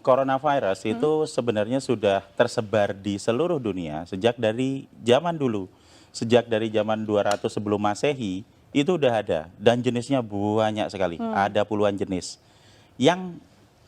Coronavirus itu sebenarnya sudah tersebar di seluruh dunia sejak dari zaman dulu. Sejak dari zaman 200 sebelum Masehi, itu udah ada dan jenisnya banyak sekali, ada puluhan jenis. Yang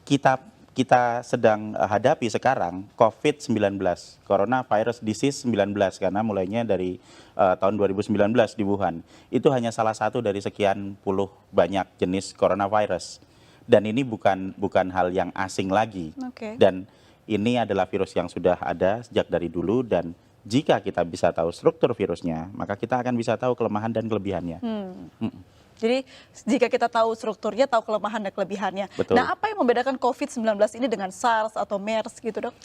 kita kita sedang hadapi sekarang COVID-19, Coronavirus Disease 19 karena mulainya dari tahun 2019 di Wuhan. Itu hanya salah satu dari sekian puluh banyak jenis coronavirus. Dan ini bukan hal yang asing lagi. Oke. Dan ini adalah virus yang sudah ada sejak dari dulu dan jika kita bisa tahu struktur virusnya, maka kita akan bisa tahu kelemahan dan kelebihannya. Jadi jika kita tahu strukturnya, tahu kelemahan dan kelebihannya. Betul. Nah, apa yang membedakan COVID-19 ini dengan SARS atau MERS gitu, Dok?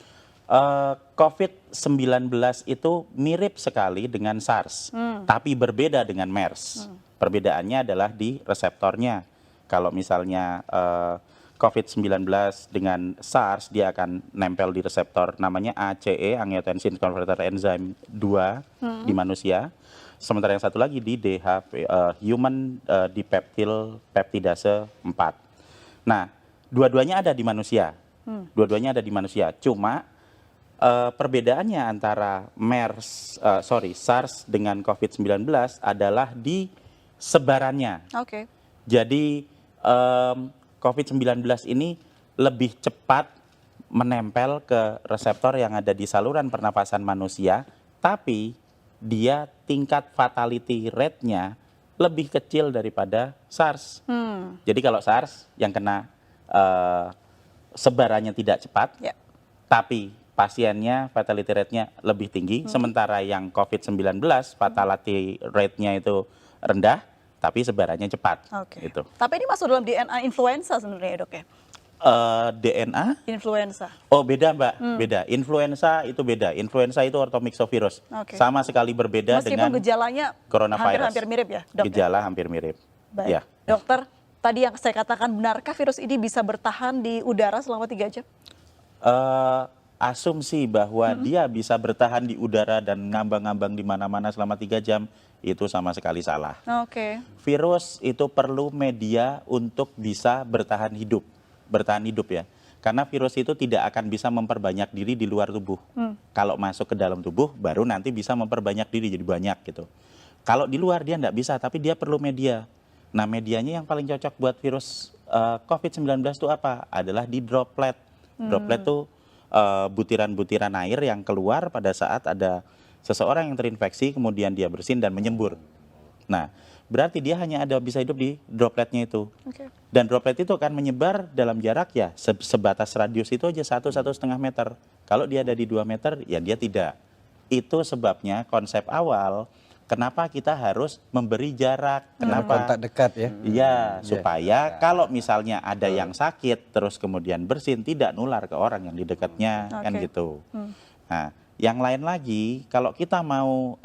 COVID-19 itu mirip sekali dengan SARS, tapi berbeda dengan MERS. Perbedaannya adalah di reseptornya. Kalau misalnya COVID-19 dengan SARS, dia akan nempel di reseptor namanya ACE, Angiotensin Converter Enzyme 2 di manusia. Sementara yang satu lagi di DHP, Human Dipeptide Peptidase 4. Nah, dua-duanya ada di manusia. Dua-duanya ada di manusia. Cuma perbedaannya antara SARS dengan COVID-19 adalah di sebarannya. Oke. Jadi COVID-19 ini lebih cepat menempel ke reseptor yang ada di saluran pernapasan manusia, tapi dia tingkat fatality rate-nya lebih kecil daripada SARS. Jadi kalau SARS yang kena sebarannya tidak cepat, Ya. tapi pasiennya fatality rate-nya lebih tinggi, sementara yang COVID-19 fatality rate-nya itu rendah, tapi sebarannya cepat. Oke. Gitu. Tapi ini masuk dalam DNA influenza sebenarnya ya, Dok ya? DNA? Influenza. Oh beda Mbak, beda. Influenza itu beda. Influenza itu orthomyxovirus. Oke. Sama sekali berbeda Meskipun dengan gejalanya coronavirus. hampir mirip ya, Dok? Gejala hampir mirip. Baik. Ya. Dokter, tadi yang saya katakan, benarkah virus ini bisa bertahan di udara selama 3 jam? Asumsi bahwa dia bisa bertahan di udara dan ngambang-ngambang di mana-mana selama 3 jam itu sama sekali salah. Oke. Virus itu perlu media untuk bisa bertahan hidup ya. Karena virus itu tidak akan bisa memperbanyak diri di luar tubuh. Kalau masuk ke dalam tubuh, baru nanti bisa memperbanyak diri jadi banyak gitu. Kalau di luar dia tidak bisa, tapi dia perlu media. Nah medianya yang paling cocok buat virus COVID-19 itu apa? Adalah di droplet. Droplet itu butiran-butiran air yang keluar pada saat ada seseorang yang terinfeksi, kemudian dia bersin dan menyembur. Nah, berarti dia hanya bisa hidup di dropletnya itu. Oke. Dan droplet itu akan menyebar dalam jarak ya sebatas radius itu aja 1-1,5 meter. Kalau dia ada di 2 meter, ya dia tidak. Itu sebabnya konsep awal kenapa kita harus memberi jarak. Kenapa? Kontak dekat ya. Iya, supaya kalau misalnya ada yang sakit terus kemudian bersin tidak nular ke orang yang di dekatnya, kan Oke. gitu. Nah, yang lain lagi kalau kita mau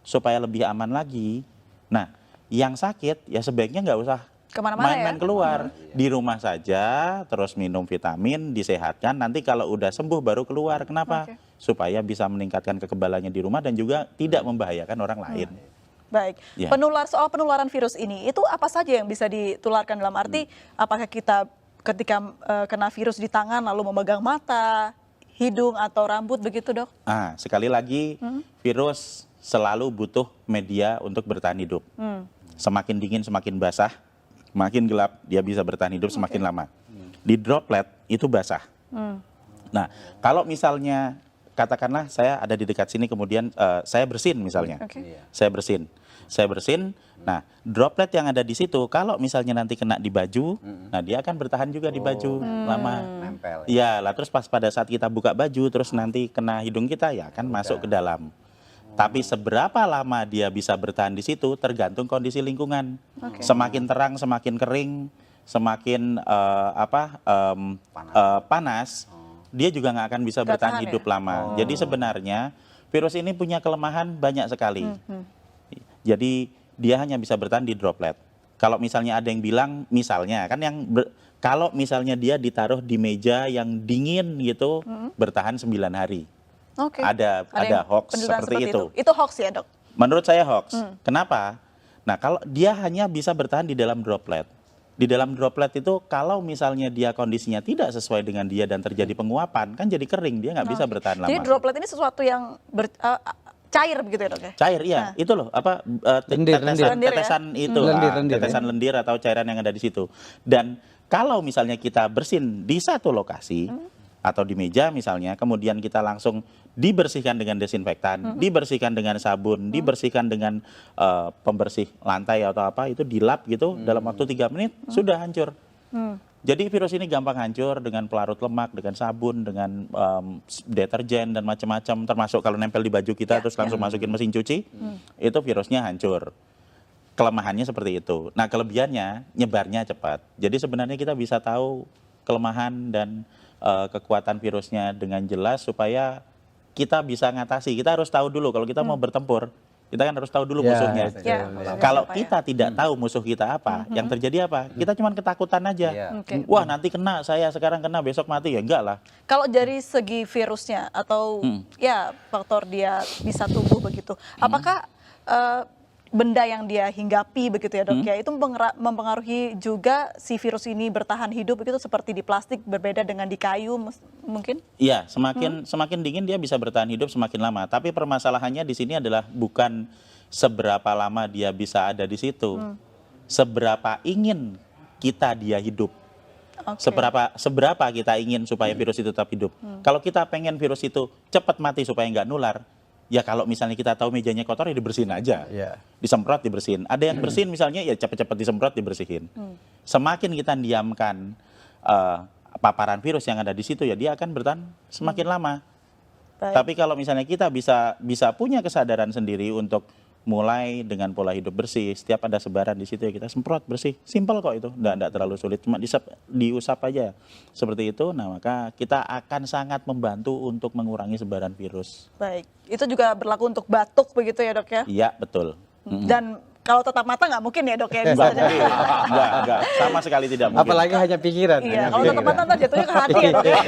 supaya lebih aman lagi, nah yang sakit ya sebaiknya nggak usah Kemana-mana main-main ya? keluar, di rumah saja, terus minum vitamin, disehatkan, nanti kalau udah sembuh baru keluar. Kenapa? Oke. Supaya bisa meningkatkan kekebalannya di rumah dan juga tidak membahayakan orang lain. Baik. Ya. Soal penularan virus ini, itu apa saja yang bisa ditularkan dalam arti apakah kita ketika kena virus di tangan lalu memegang mata, hidung atau rambut begitu, Dok? Sekali lagi, virus selalu butuh media untuk bertahan hidup. Semakin dingin, semakin basah, makin gelap, dia bisa bertahan hidup semakin lama. Di droplet itu basah. Nah, kalau misalnya katakanlah saya ada di dekat sini, kemudian saya bersin misalnya, Oke. saya bersin. Nah, droplet yang ada di situ, kalau misalnya nanti kena di baju, nah dia akan bertahan juga di baju lama. Nempel. Iya, lah terus pas pada saat kita buka baju, terus nanti kena hidung kita, ya kan masuk ke dalam. Tapi seberapa lama dia bisa bertahan di situ tergantung kondisi lingkungan. Oke. Semakin terang, semakin kering, semakin panas, dia juga nggak akan bisa Nggak bertahan tahan hidup ya? lama. Jadi sebenarnya virus ini punya kelemahan banyak sekali. Jadi dia hanya bisa bertahan di droplet. Kalau misalnya ada yang bilang, misalnya kan kalau misalnya dia ditaruh di meja yang dingin gitu, bertahan 9 hari. Oke. Ada yang hoax penelitian seperti itu. Itu hoax ya, Dok? Menurut saya hoax. Kenapa? Nah, kalau dia hanya bisa bertahan di dalam droplet. Di dalam droplet itu kalau misalnya dia kondisinya tidak sesuai dengan dia dan terjadi penguapan, kan jadi kering, dia nggak bisa bertahan Jadi lama. droplet ini sesuatu yang cair begitu ya dok ya? Cair, iya, itu loh apa Lendir, tetesan, lendir ya? tetesan itu, Lendir, tetesan lendir atau cairan yang ada di situ. Dan kalau misalnya kita bersin di satu lokasi atau di meja misalnya, kemudian kita langsung dibersihkan dengan desinfektan, dibersihkan dengan sabun, dibersihkan dengan pembersih lantai atau apa, itu dilap gitu dalam waktu 3 menit sudah hancur. Jadi virus ini gampang hancur dengan pelarut lemak, dengan sabun, dengan deterjen dan macam-macam, termasuk kalau nempel di baju kita terus langsung masukin mesin cuci, itu virusnya hancur. Kelemahannya seperti itu. Nah, kelebihannya nyebarnya cepat. Jadi sebenarnya kita bisa tahu kelemahan dan kekuatan virusnya dengan jelas supaya kita bisa ngatasi. Kita harus tahu dulu kalau kita mau bertempur, kita kan harus tahu dulu musuhnya. Ya, Kalau siapa ya? kita tidak tahu musuh kita apa, yang terjadi apa? Kita cuma ketakutan aja. Iya. Oke. Wah, nanti kena, saya sekarang kena, besok mati, ya enggak lah. Kalau dari segi virusnya atau ya faktor dia bisa tumbuh begitu, apakah benda yang dia hinggapi begitu ya dok ya, itu mempengaruhi juga si virus ini bertahan hidup begitu, seperti di plastik berbeda dengan di kayu mungkin? Iya, semakin dingin dia bisa bertahan hidup semakin lama. Tapi permasalahannya di sini adalah bukan seberapa lama dia bisa ada di situ, seberapa ingin kita dia hidup. Oke. Seberapa kita ingin supaya virus itu tetap hidup. Kalau kita pengen virus itu cepat mati supaya nggak nular, ya kalau misalnya kita tahu mejanya kotor ya dibersihin aja. Iya. Disemprot dibersihin. Ada yang bersihin misalnya ya cepet-cepet disemprot dibersihin. Semakin kita diamkan paparan virus yang ada di situ ya dia akan bertahan semakin lama. Baik. Tapi kalau misalnya kita bisa punya kesadaran sendiri untuk mulai dengan pola hidup bersih, setiap ada sebaran di situ ya kita semprot bersih, simpel kok itu, enggak terlalu sulit, cuma diusap aja seperti itu. Nah, maka kita akan sangat membantu untuk mengurangi sebaran virus. Baik, itu juga berlaku untuk batuk begitu ya dok ya? Iya, betul. Dan kalau tetap mata nggak mungkin ya dok ya misalnya. Enggak, sama sekali tidak mungkin. Apalagi hanya pikiran. Iya, hanya kalau tetap pikiran. mata ntar jatuhnya ke hati ya dok ya.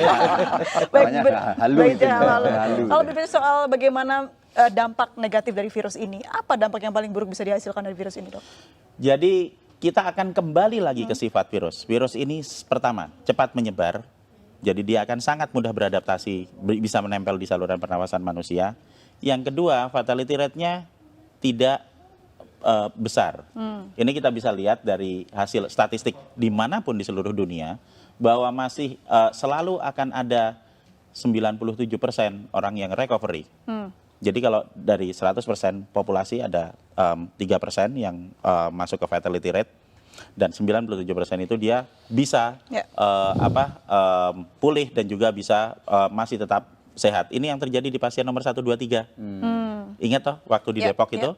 Makanya halu baik, itu, ya, halu. halu. Kalau bicara soal bagaimana dampak negatif dari virus ini, apa dampak yang paling buruk bisa dihasilkan dari virus ini dok? Jadi kita akan kembali lagi ke sifat virus. Virus ini pertama, cepat menyebar. Jadi dia akan sangat mudah beradaptasi, bisa menempel di saluran pernapasan manusia. Yang kedua, fatality rate-nya tidak besar. Ini kita bisa lihat dari hasil statistik dimanapun di seluruh dunia, bahwa masih selalu akan ada 97% orang yang recovery. Jadi kalau dari 100% populasi ada 3% yang masuk ke fatality rate, dan 97% itu dia bisa Ya. pulih dan juga bisa masih tetap sehat. Ini yang terjadi di pasien nomor 1, 2, 3. Ingat toh waktu di Ya, Depok ya. itu?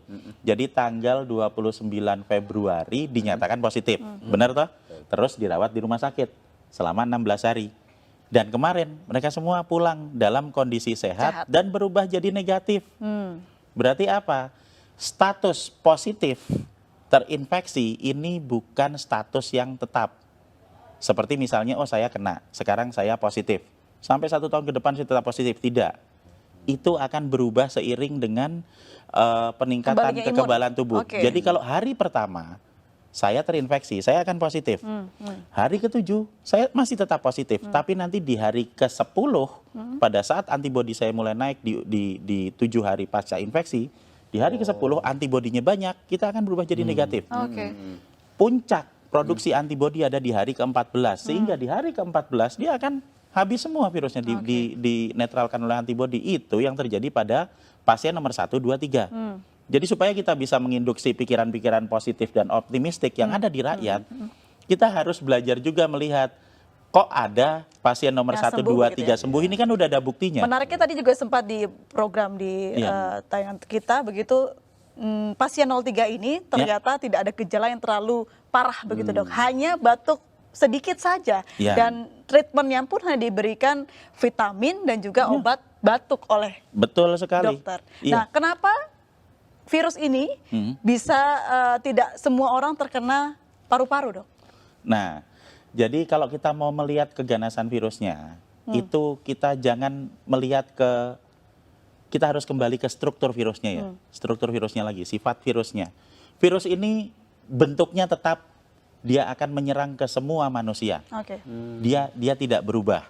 Jadi tanggal 29 Februari dinyatakan positif. Benar toh? Terus dirawat di rumah sakit selama 16 hari. Dan kemarin mereka semua pulang dalam kondisi sehat dan berubah jadi negatif. Berarti apa? Status positif terinfeksi ini bukan status yang tetap. Seperti misalnya, oh saya kena, sekarang saya positif. Sampai 1 tahun ke depan saya tetap positif. Tidak. Itu akan berubah seiring dengan peningkatan Kembalinya imun. kekebalan tubuh. Oke. Jadi kalau hari pertama saya terinfeksi, saya akan positif. Hari ke-7 saya masih tetap positif, tapi nanti di hari ke-10 pada saat antibodi saya mulai naik di 7 hari pasca infeksi, di hari ke-10 antibodinya banyak, kita akan berubah jadi negatif. Oke. Puncak produksi antibodi ada di hari ke-14, sehingga di hari ke-14 dia akan habis semua virusnya, dinetralkan oleh antibodi. Itu yang terjadi pada pasien nomor 1, 2, 3. Jadi supaya kita bisa menginduksi pikiran-pikiran positif dan optimistik yang ada di rakyat, kita harus belajar juga melihat, kok ada pasien nomor Yang 1, sembuh 2, begitu 3 ya? sembuh, ini kan udah ada buktinya. Menariknya tadi juga sempat di program di Iya. tayangan kita begitu, pasien 03 ini ternyata tidak ada gejala yang terlalu parah begitu dok, hanya batuk sedikit saja, Iya. dan treatmentnya pun hanya diberikan vitamin dan juga obat batuk oleh Betul sekali. dokter. Iya. Nah, kenapa virus ini bisa tidak semua orang terkena paru-paru dok? Nah, jadi kalau kita mau melihat keganasan virusnya, itu kita jangan melihat kita harus kembali ke struktur virusnya ya. Struktur virusnya lagi, sifat virusnya. Virus ini bentuknya tetap dia akan menyerang ke semua manusia. Oke. Dia tidak berubah.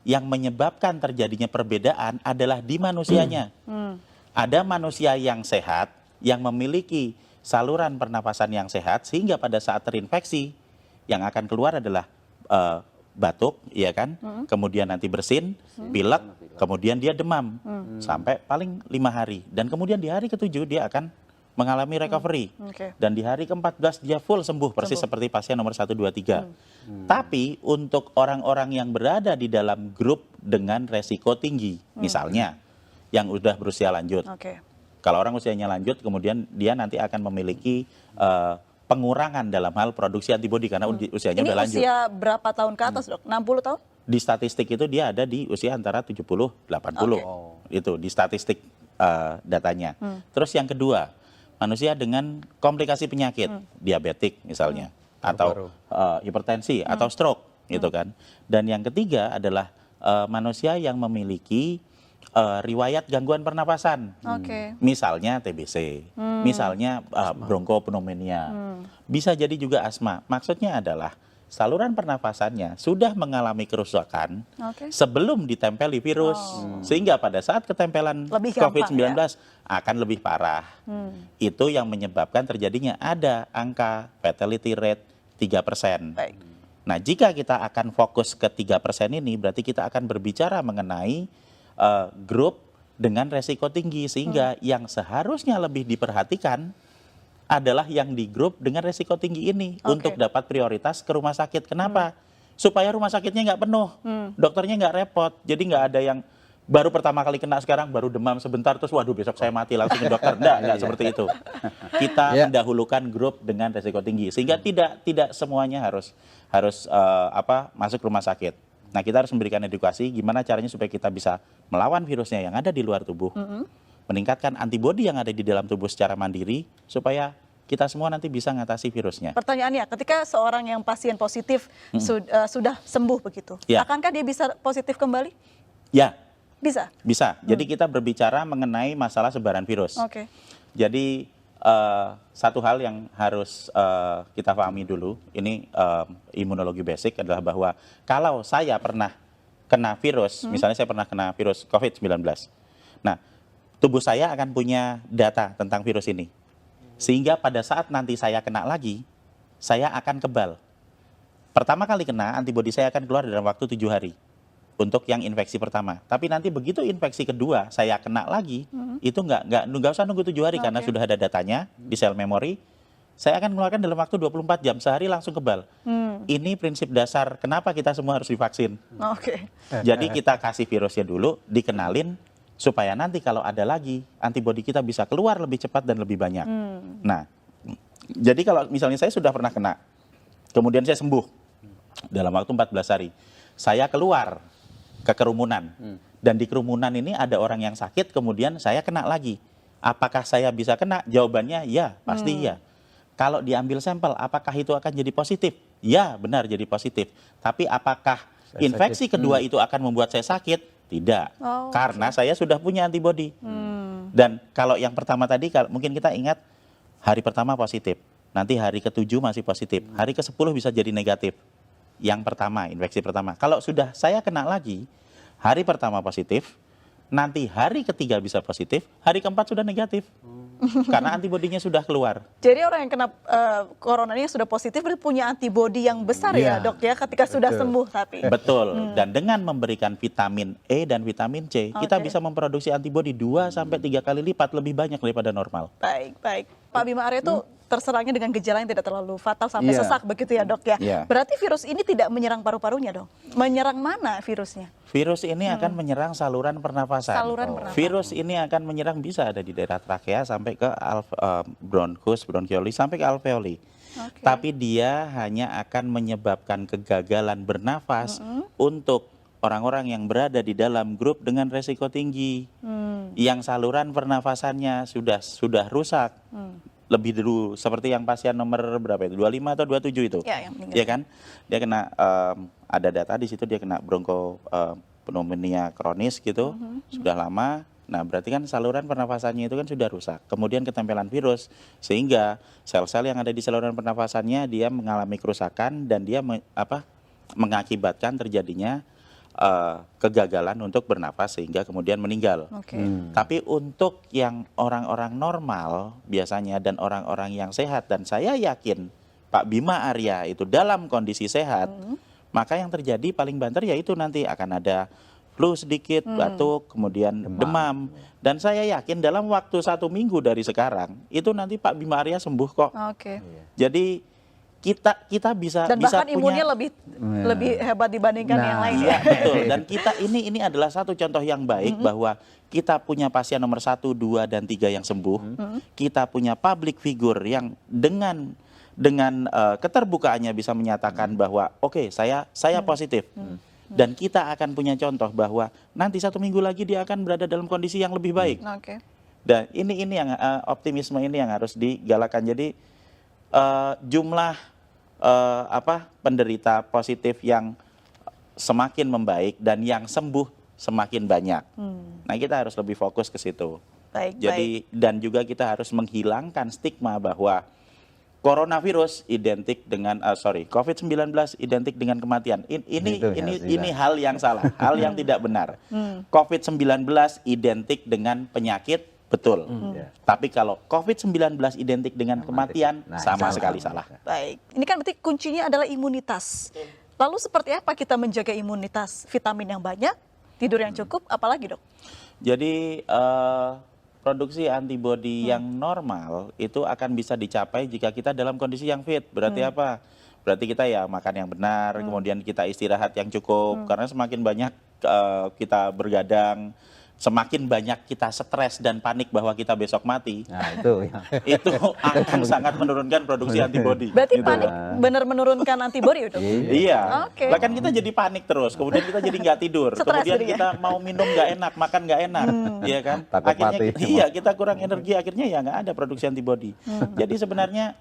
Yang menyebabkan terjadinya perbedaan adalah di manusianya. Ada manusia yang sehat, yang memiliki saluran pernapasan yang sehat, sehingga pada saat terinfeksi, yang akan keluar adalah batuk, ya kan? Kemudian nanti bersin, pilek, kemudian dia demam, sampai paling 5 hari. Dan kemudian di hari ke-7 dia akan mengalami recovery. Oke. Dan di hari ke-14 dia full sembuh, persis seperti pasien nomor 1, 2, 3. Tapi untuk orang-orang yang berada di dalam grup dengan resiko tinggi, misalnya yang udah berusia lanjut. Oke. Kalau orang usianya lanjut, kemudian dia nanti akan memiliki pengurangan dalam hal produksi antibodi karena usianya Ini udah lanjut. usia berapa tahun ke atas, Dok? 60 tahun? Di statistik itu dia ada di usia antara 70, 80. Itu di statistik datanya. Terus yang kedua, manusia dengan komplikasi penyakit, diabetik misalnya, atau hipertensi, atau stroke, gitu kan. Dan yang ketiga adalah manusia yang memiliki riwayat gangguan pernapasan, Oke. misalnya TBC, misalnya bronkopneumonia, bisa jadi juga asma. Maksudnya adalah saluran pernapasannya sudah mengalami kerusakan Oke. sebelum ditempeli virus, sehingga pada saat ketempelan Lebih gampang, COVID-19 akan lebih parah. Itu yang menyebabkan terjadinya ada angka fatality rate 3%. Baik. Nah, jika kita akan fokus ke 3% ini, berarti kita akan berbicara mengenai grup dengan resiko tinggi, sehingga yang seharusnya lebih diperhatikan adalah yang di grup dengan resiko tinggi ini untuk dapat prioritas ke rumah sakit. Kenapa? Supaya rumah sakitnya nggak penuh, dokternya nggak repot. Jadi nggak ada yang baru pertama kali kena sekarang, baru demam sebentar, terus waduh besok saya mati langsung ke dokter. Nggak seperti itu. Kita mendahulukan grup dengan resiko tinggi, sehingga tidak semuanya harus masuk rumah sakit. Nah, kita harus memberikan edukasi gimana caranya supaya kita bisa melawan virusnya yang ada di luar tubuh, meningkatkan antibodi yang ada di dalam tubuh secara mandiri, supaya kita semua nanti bisa mengatasi virusnya. Pertanyaannya, ketika seorang yang pasien positif sudah sembuh begitu, Ya. akankah dia bisa positif kembali? Ya, Bisa? bisa. Jadi kita berbicara mengenai masalah sebaran virus. Oke. Jadi satu hal yang harus kita pahami dulu, ini imunologi basic, adalah bahwa kalau saya pernah kena virus, misalnya saya pernah kena virus COVID-19, nah tubuh saya akan punya data tentang virus ini. Sehingga pada saat nanti saya kena lagi, saya akan kebal. Pertama kali kena, antibodi saya akan keluar dalam waktu 7 hari. Untuk yang infeksi pertama. Tapi nanti begitu infeksi kedua, saya kena lagi, itu nggak usah nunggu 7 hari, karena sudah ada datanya di sel memori. Saya akan mengeluarkan dalam waktu 24 jam, sehari langsung kebal. Ini prinsip dasar kenapa kita semua harus divaksin. Oke. Jadi kita kasih virusnya dulu, dikenalin, supaya nanti kalau ada lagi, antibodi kita bisa keluar lebih cepat dan lebih banyak. Nah, jadi kalau misalnya saya sudah pernah kena, kemudian saya sembuh dalam waktu 14 hari, saya keluar ke kerumunan, dan di kerumunan ini ada orang yang sakit, kemudian saya kena lagi. Apakah saya bisa kena? Jawabannya ya, pasti ya. Kalau diambil sampel, apakah itu akan jadi positif? Ya, benar jadi positif. Tapi apakah infeksi kedua itu akan membuat saya sakit? Tidak, karena saya sudah punya antibodi. Dan kalau yang pertama tadi, mungkin kita ingat, hari pertama positif, nanti hari ke-7 masih positif, hari ke-10 bisa jadi negatif. Yang pertama, infeksi pertama. Kalau sudah saya kena lagi, hari pertama positif, nanti hari ketiga bisa positif, hari keempat sudah negatif. Karena antibodinya sudah keluar. Jadi orang yang kena corona ini sudah positif berarti punya antibodi yang besar ya, Dok ya, ketika sudah sembuh tapi. Betul. Dan dengan memberikan vitamin E dan vitamin C, kita bisa memproduksi antibodi 2 sampai 3 kali lipat lebih banyak daripada normal. Baik, baik. Pak Bima Arya itu terserangnya dengan gejala yang tidak terlalu fatal sampai sesak begitu ya, Dok ya. Berarti virus ini tidak menyerang paru-parunya dong? Menyerang mana virusnya? Virus ini akan menyerang saluran pernafasan. Virus ini akan menyerang, bisa ada di daerah trakea sampai ke bronchus, bronchioli, sampai ke alveoli. Tapi dia hanya akan menyebabkan kegagalan bernafas untuk orang-orang yang berada di dalam grup dengan resiko tinggi, yang saluran pernafasannya sudah rusak. Lebih dulu, seperti yang pasien nomor berapa itu, 25 atau 27 itu, ya, yang meninggal. Ya kan, dia kena ada data di situ, dia kena bronko pneumonia kronis gitu, sudah lama, Nah, berarti kan saluran pernafasannya itu kan sudah rusak. Kemudian ketempelan virus, sehingga sel-sel yang ada di saluran pernafasannya dia mengalami kerusakan dan dia mengakibatkan terjadinya kegagalan untuk bernafas sehingga kemudian meninggal. Oke. Tapi untuk yang orang-orang normal biasanya dan orang-orang yang sehat, dan saya yakin Pak Bima Arya itu dalam kondisi sehat, maka yang terjadi paling banter yaitu nanti akan ada flu sedikit, batuk, kemudian demam. Dan saya yakin dalam waktu 1 minggu dari sekarang itu nanti Pak Bima Arya sembuh kok. Oke. Jadi kita bisa Dan bahkan punya, imunnya lebih hebat dibandingkan yang lain iya ya. betul. Dan kita ini adalah satu contoh yang baik bahwa kita punya pasien nomor 1, 2, dan 3 yang sembuh. Kita punya public figure yang dengan keterbukaannya bisa menyatakan bahwa oke, saya positif. Dan kita akan punya contoh bahwa nanti 1 minggu lagi dia akan berada dalam kondisi yang lebih baik. Oke. Dan ini yang optimisme ini yang harus digalakan. Jadi jumlah penderita positif yang semakin membaik dan yang sembuh semakin banyak. Nah, kita harus lebih fokus ke situ. Baik, Jadi dan juga kita harus menghilangkan stigma bahwa coronavirus identik dengan COVID-19 identik dengan kematian. Ini hal yang salah, hal yang tidak benar. COVID-19 identik dengan penyakit, betul. Tapi kalau COVID-19 identik dengan kematian, sama sekali salah. Baik. Ini kan berarti kuncinya adalah imunitas. Lalu seperti apa kita menjaga imunitas? Vitamin yang banyak, tidur yang cukup, apalagi dok? Jadi produksi antibodi yang normal itu akan bisa dicapai jika kita dalam kondisi yang fit. Berarti apa? Berarti kita ya makan yang benar, kemudian kita istirahat yang cukup. Karena semakin banyak kita bergadang, semakin banyak kita stres dan panik bahwa kita besok mati. Nah, itu itu akan sangat menurunkan produksi antibodi. Berarti gitu. panik benar menurunkan antibodi dok? Iya. Oke. Bahkan kita jadi panik terus, kemudian kita jadi nggak tidur, Stres kemudian jadinya. kita mau minum nggak enak, makan nggak enak, iya kan? Takut Akhirnya mati. iya kita kurang energi, akhirnya ya nggak ada produksi antibodi. Jadi sebenarnya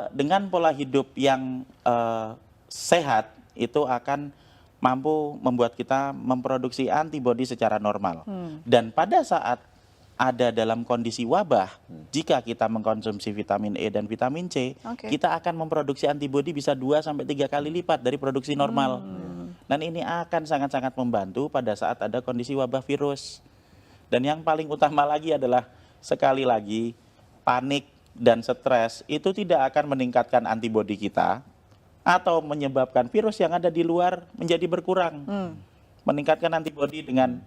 dengan pola hidup yang sehat itu akan mampu membuat kita memproduksi antibodi secara normal. Dan pada saat ada dalam kondisi wabah, jika kita mengkonsumsi vitamin E dan vitamin C, Oke. kita akan memproduksi antibodi bisa 2-3 kali lipat dari produksi normal. Dan ini akan sangat-sangat membantu pada saat ada kondisi wabah virus. Dan yang paling utama lagi adalah, sekali lagi, panik dan stres itu tidak akan meningkatkan antibodi kita, atau menyebabkan virus yang ada di luar menjadi berkurang. Meningkatkan antibodi dengan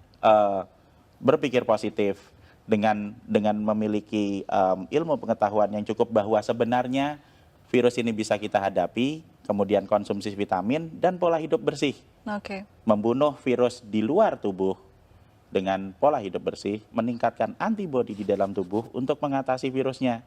berpikir positif, dengan memiliki ilmu pengetahuan yang cukup bahwa sebenarnya virus ini bisa kita hadapi, kemudian konsumsi vitamin dan pola hidup bersih. Oke. Membunuh virus di luar tubuh dengan pola hidup bersih, meningkatkan antibodi di dalam tubuh untuk mengatasi virusnya.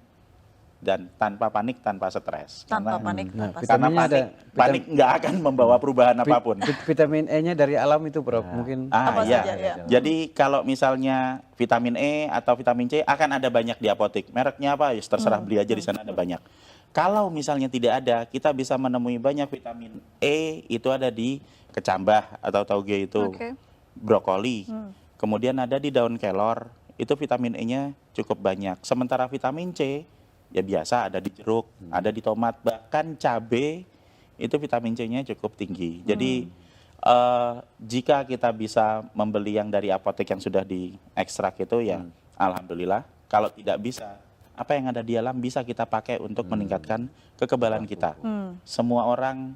Dan tanpa panik, tanpa stres. Tanpa panik, tanpa Karena vitaminnya panik nggak akan membawa perubahan apapun. Vitamin E-nya dari alam itu, Prof. Mungkin Apa Iya. saja, ya. Jadi kalau misalnya vitamin E atau vitamin C akan ada banyak di apotek. Mereknya apa? Ya terserah beli aja, di sana ada banyak. Kalau misalnya tidak ada, kita bisa menemui banyak vitamin E itu ada di kecambah atau tauge itu, Oke. brokoli. Kemudian ada di daun kelor, itu vitamin E-nya cukup banyak. Sementara vitamin C ya biasa ada di jeruk, ada di tomat, bahkan cabai itu vitamin C-nya cukup tinggi. Jadi jika kita bisa membeli yang dari apotek yang sudah diekstrak itu ya alhamdulillah. Kalau tidak bisa, apa yang ada di alam bisa kita pakai untuk meningkatkan kekebalan kita. Semua orang,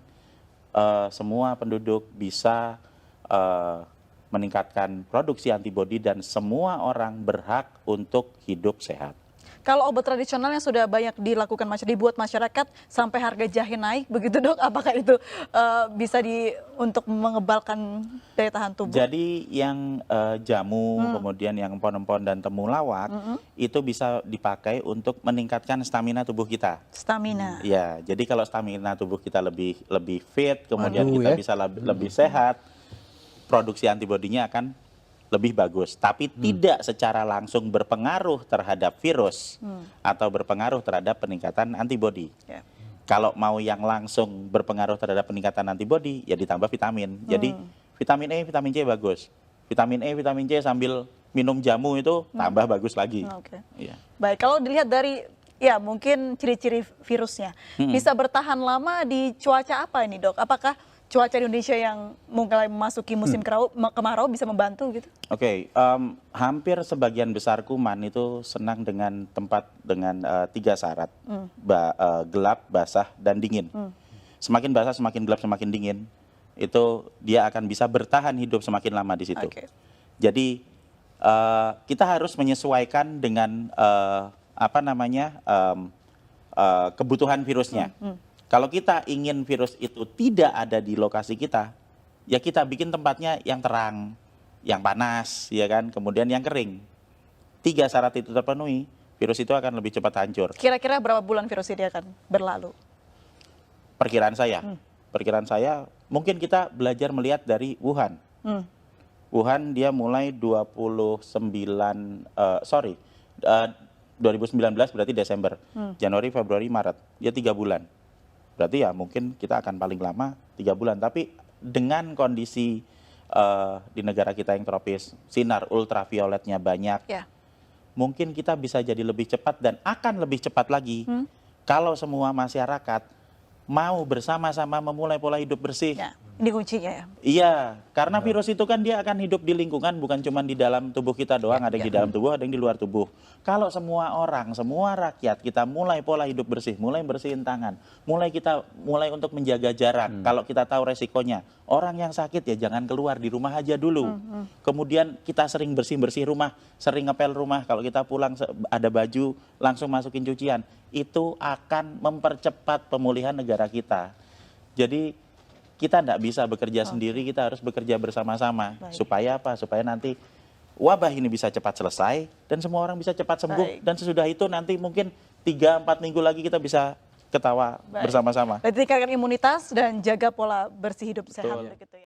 semua penduduk bisa meningkatkan produksi antibodi dan semua orang berhak untuk hidup sehat. Kalau obat tradisional yang sudah banyak dibuat masyarakat sampai harga jahe naik begitu dok, apakah itu bisa untuk mengebalkan daya tahan tubuh? Jadi yang jamu, kemudian yang empon-empon dan temulawak itu bisa dipakai untuk meningkatkan stamina tubuh kita. Stamina. Ya, jadi kalau stamina tubuh kita lebih fit, kemudian Waduh, kita ya. bisa lebih sehat, produksi antibodinya akan lebih bagus, tapi tidak secara langsung berpengaruh terhadap virus atau berpengaruh terhadap peningkatan antibodi. Ya. Kalau mau yang langsung berpengaruh terhadap peningkatan antibodi, ya ditambah vitamin. Jadi vitamin E, vitamin C bagus. Vitamin E, vitamin C sambil minum jamu itu tambah bagus lagi. Oke. Iya. Baik, kalau dilihat dari ya mungkin ciri-ciri virusnya, bisa bertahan lama di cuaca apa ini dok? Apakah cuaca di Indonesia yang mulai memasuki musim kemarau bisa membantu gitu? Oke, hampir sebagian besar kuman itu senang dengan tempat dengan 3 syarat, gelap, basah, dan dingin. Semakin basah, semakin gelap, semakin dingin, itu dia akan bisa bertahan hidup semakin lama di situ. Oke. Jadi kita harus menyesuaikan dengan kebutuhan virusnya. Kalau kita ingin virus itu tidak ada di lokasi kita, ya kita bikin tempatnya yang terang, yang panas, ya kan, kemudian yang kering. 3 syarat itu terpenuhi, virus itu akan lebih cepat hancur. Kira-kira berapa bulan virus ini akan berlalu? Perkiraan saya, mungkin kita belajar melihat dari Wuhan. Wuhan dia mulai 2019 berarti Desember, Januari, Februari, Maret, dia 3 bulan. Berarti ya mungkin kita akan paling lama 3 bulan. Tapi dengan kondisi di negara kita yang tropis, sinar ultravioletnya banyak, Ya. mungkin kita bisa jadi lebih cepat dan akan lebih cepat lagi kalau semua masyarakat mau bersama-sama memulai pola hidup bersih. Ya, ini kuncinya ya. Iya, karena virus itu kan dia akan hidup di lingkungan, bukan cuma di dalam tubuh kita doang, ada yang di dalam tubuh, ada yang di luar tubuh. Kalau semua orang, semua rakyat kita mulai pola hidup bersih, mulai bersihin tangan, mulai untuk menjaga jarak. Kalau kita tahu resikonya, orang yang sakit ya jangan keluar, di rumah aja dulu. Kemudian kita sering bersih-bersih rumah, sering ngepel rumah. Kalau kita pulang ada baju, langsung masukin cucian. Itu akan mempercepat pemulihan negara kita. Jadi kita tidak bisa bekerja sendiri, kita harus bekerja bersama-sama. Supaya apa? Supaya nanti wabah ini bisa cepat selesai dan semua orang bisa cepat sembuh. Dan sesudah itu nanti mungkin 3-4 minggu lagi kita bisa ketawa bersama-sama. Berarti tingkatkan imunitas dan jaga pola bersih hidup sehat begitu ya.